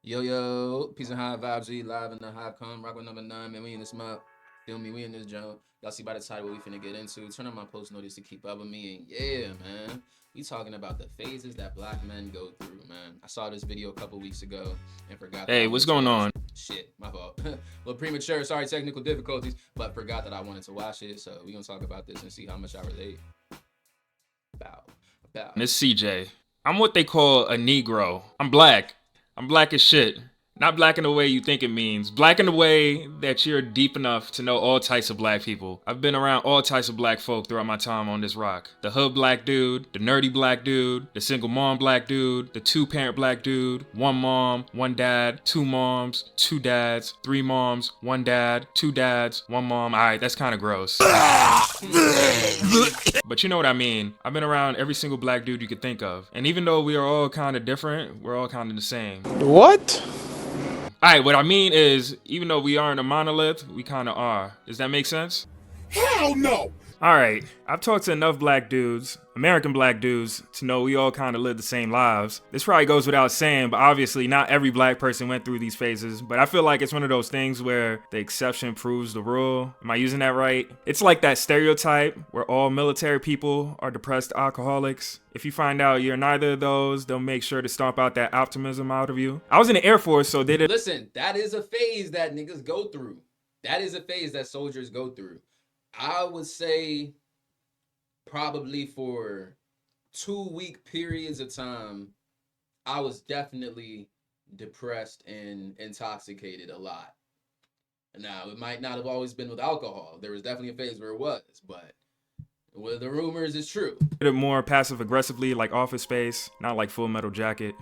Yo, yo, peace and high vibes. We live in the high come. Rock with number 9, man. We in this map. Feel me? We in this jump. Y'all see by the title what we finna get into. Turn on my post notice to keep up with me. And yeah, man. We talking about the phases that black men go through, man. I saw this video a couple weeks ago and forgot that I Hey, what's wanted to going watch on? it. Shit, my fault. A little premature. Sorry, technical difficulties. But forgot that I wanted to watch it. So we gonna talk about this and see how much I relate. Bow. Bow. It's CJ. I'm what they call a Negro. I'm black. I'm black as shit. Not black in the way you think it means. Black in the way that you're deep enough to know all types of black people. I've been around all types of black folk throughout my time on this rock. The hood black dude, the nerdy black dude, the single mom black dude, the two-parent black dude, one mom, one dad, two moms, two dads, three moms, one dad, two dads, one mom. Alright, that's kind of gross. But you know what I mean. I've been around every single black dude you could think of. And even though we are all kind of different, we're all kind of the same. What? Alright, what I mean is, even though we aren't a monolith, we kind of are. Does that make sense? Hell no! Alright, I've talked to enough black dudes, American black dudes, to know we all kind of live the same lives. This probably goes without saying, but obviously not every black person went through these phases, but I feel like it's one of those things where the exception proves the rule. Am I using that right? It's like that stereotype where all military people are depressed alcoholics. If you find out you're neither of those, they'll make sure to stomp out that optimism out of you. I was in the Air Force, so they did. Listen, that is a phase that niggas go through. That is a phase that soldiers go through. I would say probably for 2-week periods of time, I was definitely depressed and intoxicated a lot. Now, it might not have always been with alcohol. There was definitely a phase where it was, but well, the rumors is true. Did it more passive aggressively, like Office Space, not like Full Metal Jacket.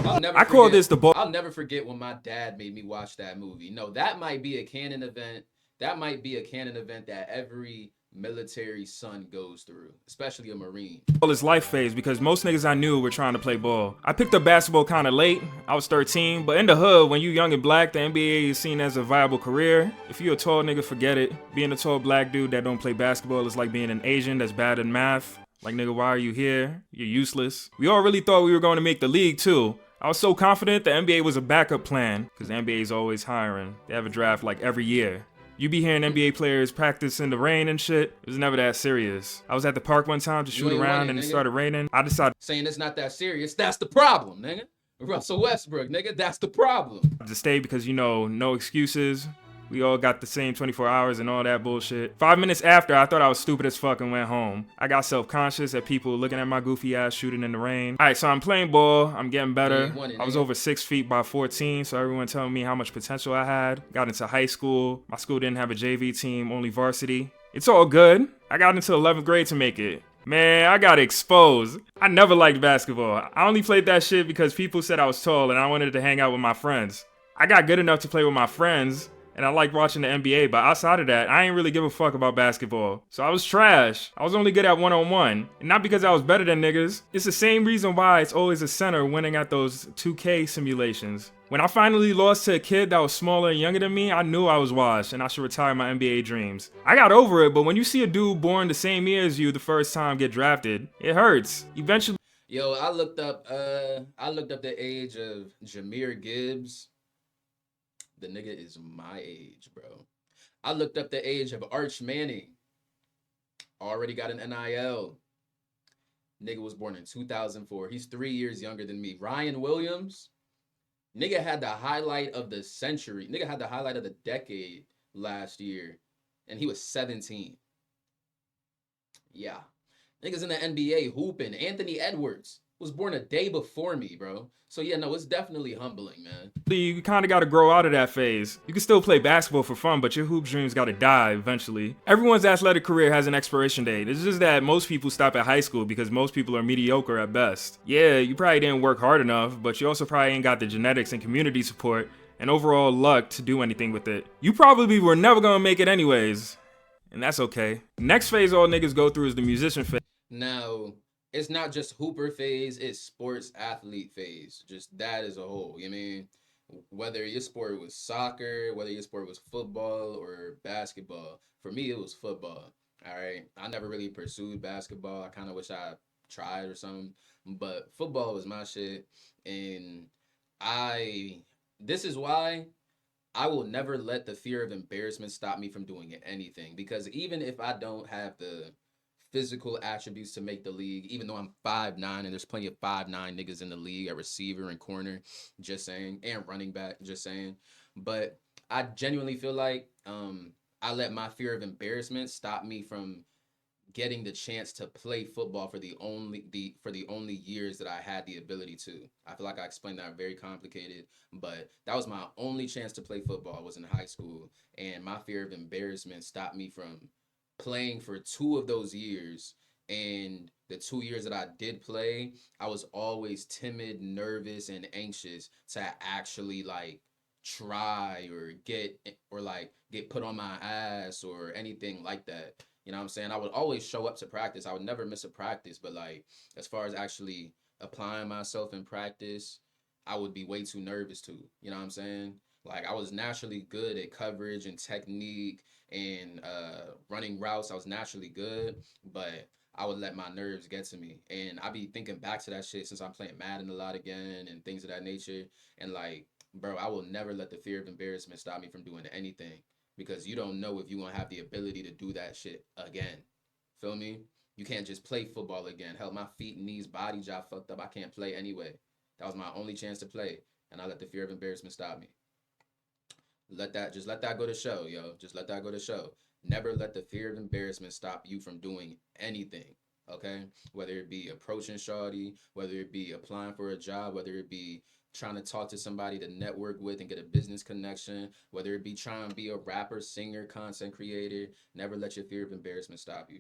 I'll never forget when my dad made me watch that movie. No, that might be a canon event. That might be a canon event that every military son goes through, especially a Marine. His life phase, because most niggas I knew were trying to play ball. I picked up basketball kind of late. I was 13, but in the hood, when you young and black, the NBA is seen as a viable career. If you a tall nigga, forget it. Being a tall black dude that don't play basketball is like being an Asian that's bad in math. Like, nigga, why are you here? You're useless. We all really thought we were going to make the league too. I was so confident the NBA was a backup plan, because the NBA is always hiring. They have a draft like every year. You be hearing NBA players practice in the rain and shit. It was never that serious. I was at the park one time to shoot around and it started raining. I decided saying it's not that serious. That's the problem, nigga. Russell Westbrook, nigga. That's the problem. to stay because, you know, no excuses. We all got the same 24 hours and all that bullshit. 5 minutes after, I thought I was stupid as fuck and went home. I got self-conscious at people looking at my goofy ass shooting in the rain. Alright, so I'm playing ball. I'm getting better. I was over 6 feet by 14, so everyone telling me how much potential I had. Got into high school. My school didn't have a JV team, only varsity. It's all good. I got into 11th grade to make it. Man, I got exposed. I never liked basketball. I only played that shit because people said I was tall and I wanted to hang out with my friends. I got good enough to play with my friends, and I like watching the NBA, but outside of that, I ain't really give a fuck about basketball. So I was trash. I was only good at one-on-one. And not because I was better than niggas. It's the same reason why it's always a center winning at those 2K simulations. When I finally lost to a kid that was smaller and younger than me, I knew I was washed and I should retire my NBA dreams. I got over it, but when you see a dude born the same year as you the first time get drafted, it hurts. Eventually. Yo, I looked up the age of Jahmyr Gibbs. The nigga is my age, bro. I looked up the age of Arch Manning. Already got an NIL. Nigga was born in 2004. He's 3 years younger than me. Ryan Williams. Nigga had the highlight of the century. Nigga had the highlight of the decade last year. And he was 17. Yeah. Niggas in the NBA hooping. Anthony Edwards was born a day before me, bro. So yeah, no, it's definitely humbling, man. You kind of got to grow out of that phase. You can still play basketball for fun, but your hoop dreams got to die eventually. Everyone's athletic career has an expiration date. It's just that most people stop at high school because most people are mediocre at best. Yeah, you probably didn't work hard enough, but you also probably ain't got the genetics and community support and overall luck to do anything with it. You probably were never gonna make it anyways, and that's okay. Next phase all niggas go through is the musician phase. Now, it's not just hooper phase, it's sports athlete phase. Just that as a whole. You know what I mean? Whether your sport was soccer, whether your sport was football or basketball. For me, it was football. All right. I never really pursued basketball. I kind of wish I tried or something. But football was my shit, and I. This is why I will never let the fear of embarrassment stop me from doing anything. Because even if I don't have the physical attributes to make the league, even though I'm 5'9", and there's plenty of 5'9" niggas in the league at receiver and corner, just saying, and running back, just saying. But I genuinely feel like I let my fear of embarrassment stop me from getting the chance to play football for the only years that I had the ability to. I feel like I explained that very complicated, but that was my only chance to play football was in high school, and my fear of embarrassment stopped me from playing for 2 of those years. And the 2 years that I did play, I was always timid, nervous, and anxious to actually like try or like get put on my ass or anything like that. You know what I'm saying? I would always show up to practice. I would never miss a practice, but like as far as actually applying myself in practice, I would be way too nervous to. You know what I'm saying? Like I was naturally good at coverage and technique and running routes. I was naturally good, but I would let my nerves get to me. And I be thinking back to that shit since I'm playing Madden a lot again and things of that nature. And like, bro, I will never let the fear of embarrassment stop me from doing anything because you don't know if you're gonna have the ability to do that shit again. Feel me? You can't just play football again. Hell, my feet, knees, body job fucked up. I can't play anyway. That was my only chance to play, and I let the fear of embarrassment stop me. Let that go to show, yo. Just let that go to show. Never let the fear of embarrassment stop you from doing anything. Okay? Whether it be approaching shawty, whether it be applying for a job, whether it be trying to talk to somebody to network with and get a business connection, whether it be trying to be a rapper, singer, content creator, never let your fear of embarrassment stop you.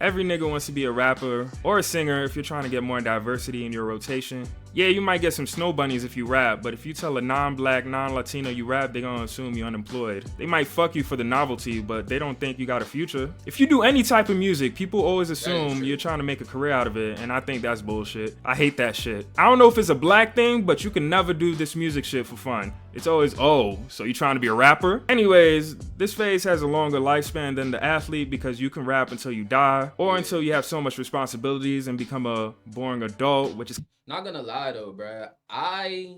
Every nigga wants to be a rapper or a singer if you're trying to get more diversity in your rotation. Yeah, you might get some snow bunnies if you rap, but if you tell a non-black, non-Latino you rap, they gonna assume you're unemployed. They might fuck you for the novelty, but they don't think you got a future. If you do any type of music, people always assume you're trying to make a career out of it, and I think that's bullshit. I hate that shit. I don't know if it's a black thing, but you can never do this music shit for fun. It's always, oh, so you trying to be a rapper? Anyways, this phase has a longer lifespan than the athlete because you can rap until you die, or until you have so much responsibilities and become a boring adult, which is not gonna lie though, bruh. I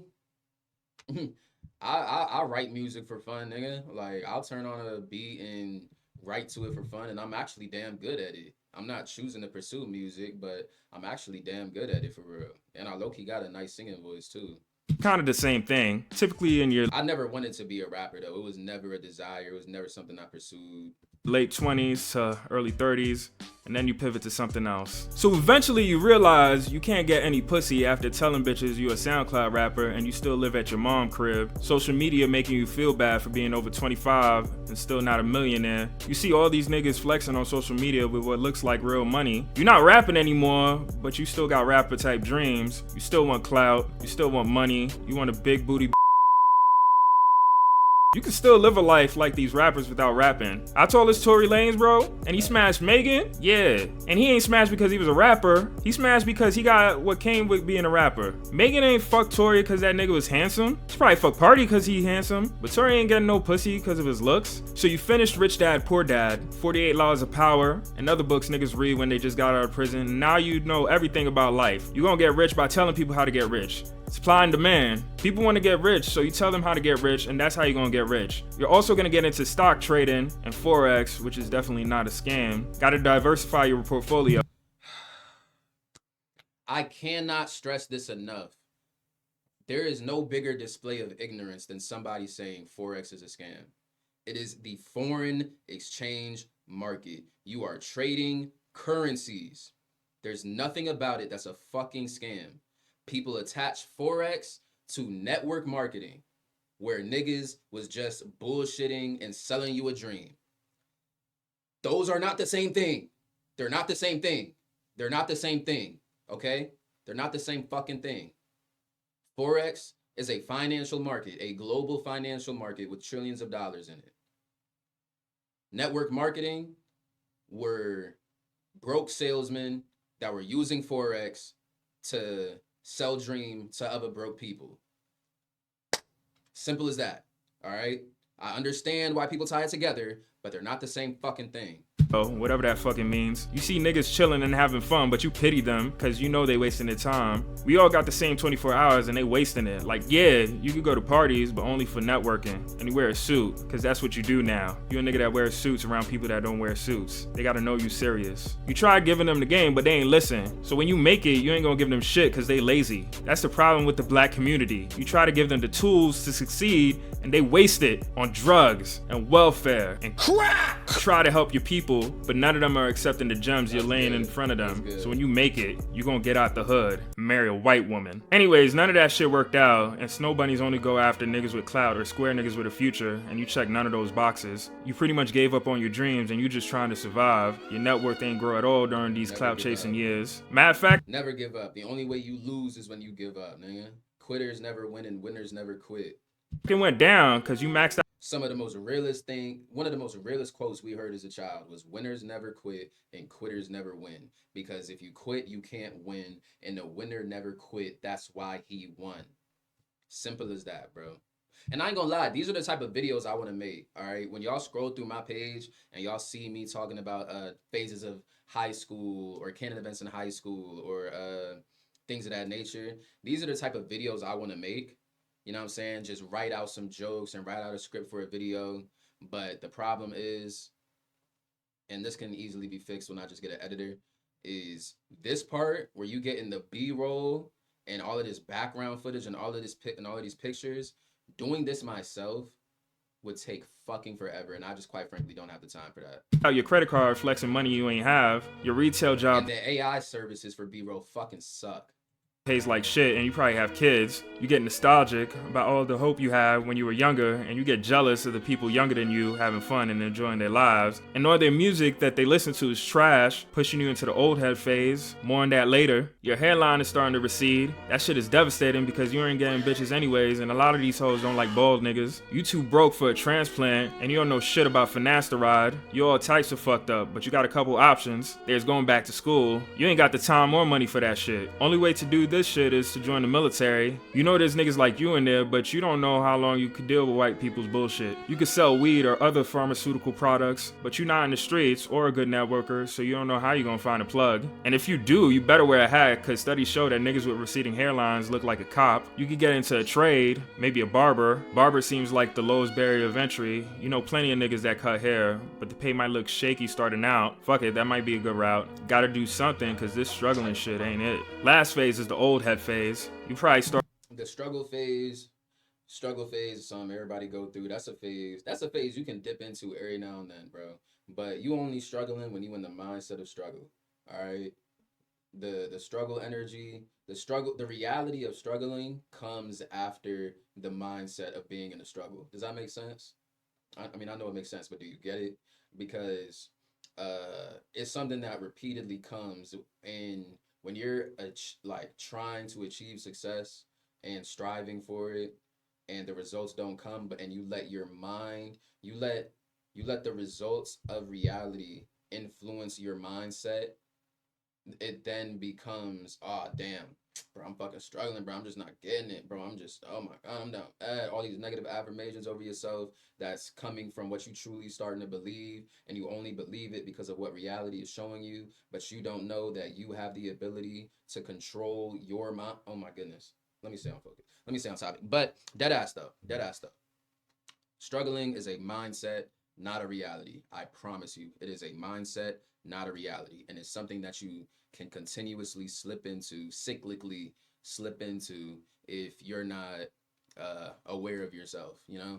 write music for fun, nigga. Like I'll turn on a beat and write to it for fun, and I'm actually damn good at it. I'm not choosing to pursue music, but I'm actually damn good at it for real. And I low-key got a nice singing voice too. kind of the same thing. Typically in your I never wanted to be a rapper though. It was never a desire. It was never something I pursued. late 20s to early 30s, and then you pivot to something else. So eventually you realize you can't get any pussy after telling bitches you a SoundCloud rapper and you still live at your mom's crib. Social media making you feel bad for being over 25 and still not a millionaire. You see all these niggas flexing on social media with what looks like real money. You're not rapping anymore, but you still got rapper type dreams. You still want clout, you still want money, you want a big booty. You can still live a life like these rappers without rapping. I told this Tory Lanez, bro, and he smashed Megan. Yeah, and he ain't smashed because he was a rapper. He smashed because he got what came with being a rapper. Megan ain't fuck Tory because that nigga was handsome. She probably fuck Party because he handsome, but Tory ain't getting no pussy because of his looks. So you finished Rich Dad, Poor Dad, 48 Laws of Power, and other books niggas read when they just got out of prison. Now you know everything about life. You gonna get rich by telling people how to get rich. Supply and demand. People want to get rich, so you tell them how to get rich, and that's how you're gonna get rich. You're also gonna get into stock trading and Forex, which is definitely not a scam. Gotta diversify your portfolio. I cannot stress this enough. There is no bigger display of ignorance than somebody saying Forex is a scam. It is the foreign exchange market. You are trading currencies. There's nothing about it that's a fucking scam. People attach Forex to network marketing, where niggas was just bullshitting and selling you a dream. Those are not the same thing. They're not the same thing. They're not the same thing, okay? They're not the same fucking thing. Forex is a financial market, a global financial market with trillions of dollars in it. Network marketing were broke salesmen that were using Forex to sell dream to other broke people. Simple as that, all right? I understand why people tie it together, but they're not the same fucking thing. Whatever that fucking means. You see niggas chilling and having fun, but you pity them because you know they wasting their time. We all got the same 24 hours and they wasting it. Like, yeah, you could go to parties, but only for networking. And you wear a suit, because that's what you do now. You a nigga that wears suits around people that don't wear suits. They gotta know you serious. You try giving them the game, but they ain't listen. So when you make it, you ain't gonna give them shit because they lazy. That's the problem with the black community. You try to give them the tools to succeed, and they waste it on drugs and welfare and crack. Try to help your people, but none of them are accepting the gems you're laying in front of them. So when you make it, you're gonna get out the hood and marry a white woman. Anyways, none of that shit worked out, and snow bunnies only go after niggas with clout or square niggas with a future, and you check none of those boxes. You pretty much gave up on your dreams and you just trying to survive. Your net worth ain't grow at all during these clout chasing years. Matter of fact, never give up. The only way you lose is when you give up, nigga. Quitters never win and winners never quit. it went down because you maxed out. Some of the most realest one of the most realest quotes we heard as a child was winners never quit and quitters never win. Because if you quit, you can't win. And the winner never quit. That's why he won. Simple as that, bro. And I ain't gonna lie, these are the type of videos I want to make, all right? When y'all scroll through my page and y'all see me talking about phases of high school or canon events in high school or things of that nature, these are the type of videos I want to make. You know what I'm saying? Just write out some jokes and write out a script for a video. But the problem is, and this can easily be fixed when I just get an editor, is this part where you get in the B-roll and all of this background footage and all of these pictures. Doing this myself would take fucking forever, and I just quite frankly don't have the time for that. Your credit card flexing money you ain't have. Your retail job and the AI services for B-roll fucking suck. pays like shit, and you probably have kids. You get nostalgic about all the hope you had when you were younger, and you get jealous of the people younger than you having fun and enjoying their lives. And all their music that they listen to is trash, pushing you into the old head phase. More on that later. Your hairline is starting to recede. That shit is devastating because you ain't getting bitches anyways, and a lot of these hoes don't like bald niggas. You too broke for a transplant, and you don't know shit about finasteride. You all types of fucked up, but you got a couple options. There's going back to school. You ain't got the time or money for that shit. Only way to do this shit is to join the military. You know there's niggas like you in there, but you don't know how long you could deal with white people's bullshit. You could sell weed or other pharmaceutical products, but you're not in the streets or a good networker, so you don't know how you're gonna find a plug. And if you do, you better wear a hat, cause studies show that niggas with receding hairlines look like a cop. You could get into a trade, maybe a barber. Barber seems like the lowest barrier of entry. You know plenty of niggas that cut hair, but the pay might look shaky starting out. Fuck it, that might be a good route. Gotta do something, cause this struggling shit ain't it. Last phase is the old head phase. You probably start the struggle phase is something everybody go through. That's a phase you can dip into every now and then, bro. But you only struggling when you in the mindset of struggle. All right. The struggle energy, the reality of struggling comes after the mindset of being in a struggle. Does that make sense? I mean, I know it makes sense, but do you get it? Because it's something that repeatedly comes in when you're like trying to achieve success and striving for it, and the results don't come, and you let your mind, you let the results of reality influence your mindset. It then becomes, oh damn, bro, I'm fucking struggling, bro. I'm just not getting it, bro. I'm just, oh my God, I'm down. Add all these negative affirmations over yourself that's coming from what you truly starting to believe, and you only believe it because of what reality is showing you, but you don't know that you have the ability to control your mind. Oh my goodness. Let me stay on focus. Let me stay on topic. But dead ass though. Struggling is a mindset, not a reality. I promise you. It is a mindset, not a reality. And it's something that you can continuously cyclically slip into if you're not aware of yourself, you know?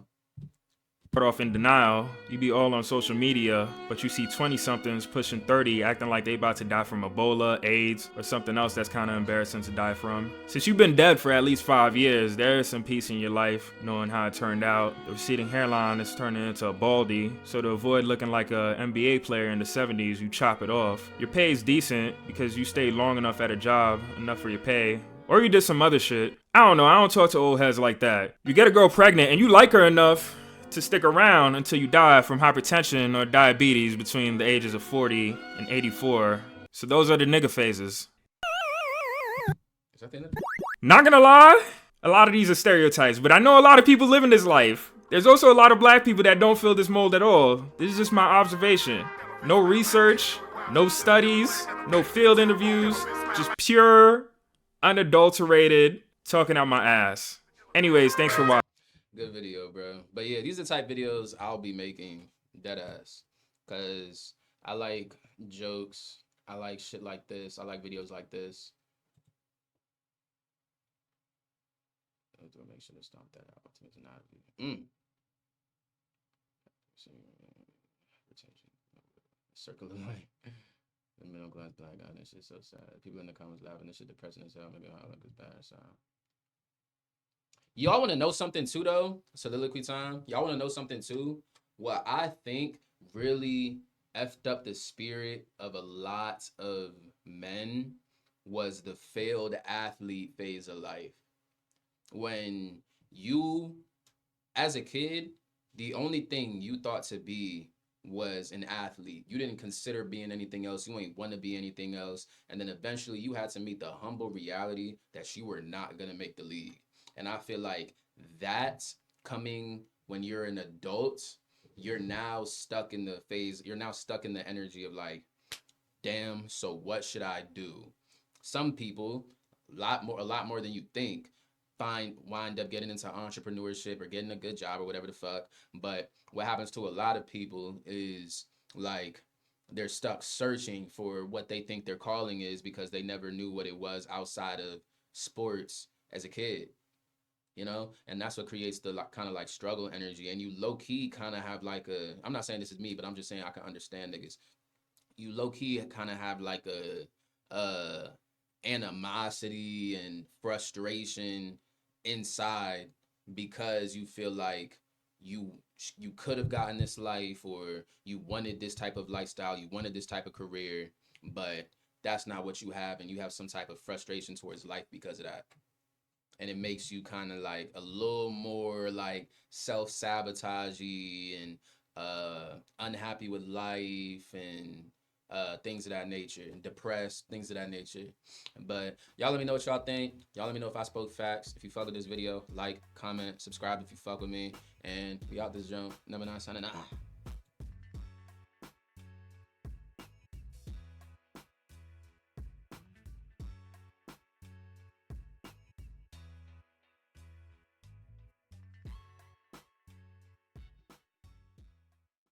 Start off in denial. You be all on social media, but you see 20-somethings pushing 30 acting like they about to die from Ebola, AIDS, or something else that's kind of embarrassing to die from. Since you've been dead for at least 5 years, there is some peace in your life, knowing how it turned out. The receding hairline is turning into a baldy, so to avoid looking like a NBA player in the 70s, you chop it off. Your pay is decent because you stayed long enough at a job, enough for your pay. Or you did some other shit. I don't know, I don't talk to old heads like that. You get a girl pregnant and you like her enough to stick around until you die from hypertension or diabetes between the ages of 40 and 84. So those are the nigga phases. Not gonna lie, a lot of these are stereotypes, but I know a lot of people living this life. There's also a lot of black people that don't fill this mold at all. This is just my observation. No research, no studies, no field interviews, just pure, unadulterated talking out my ass. Anyways, thanks for watching. Good video, bro. But yeah, these are the type videos I'll be making, dead ass. Cause I like jokes. I like shit like this. I like videos like this. Make sure to stomp that out. Circle of life. The middle class black guy, this shit's so sad. People in the comments laughing, this shit depressing as hell. Maybe I'll look as bad as Y'all want to know something too, though? Soliloquy time. Y'all want to know something too? What I think really effed up the spirit of a lot of men was the failed athlete phase of life. When you, as a kid, the only thing you thought to be was an athlete. You didn't consider being anything else. You ain't want to be anything else. And then eventually you had to meet the humble reality that you were not going to make the league. And I feel like that's coming when you're an adult. You're now stuck in the phase. You're now stuck in the energy of like, damn, so what should I do? Some people, a lot more than you think, wind up getting into entrepreneurship or getting a good job or whatever the fuck. But what happens to a lot of people is like they're stuck searching for what they think their calling is because they never knew what it was outside of sports as a kid. You know, and that's what creates the kind of like struggle energy. And you low key kind of have like I'm not saying this is me, but I'm just saying I can understand niggas. You low key kind of have like a animosity and frustration inside because you feel like you could have gotten this life, or you wanted this type of lifestyle, you wanted this type of career, but that's not what you have, and you have some type of frustration towards life because of that. And it makes you kind of like a little more like self-sabotagey and unhappy with life and things of that nature, and depressed, things of that nature. But y'all let me know what y'all think. Y'all let me know if I spoke facts. If you fuck with this video, like, comment, subscribe if you fuck with me. And we out this jump. Number 9 signing out.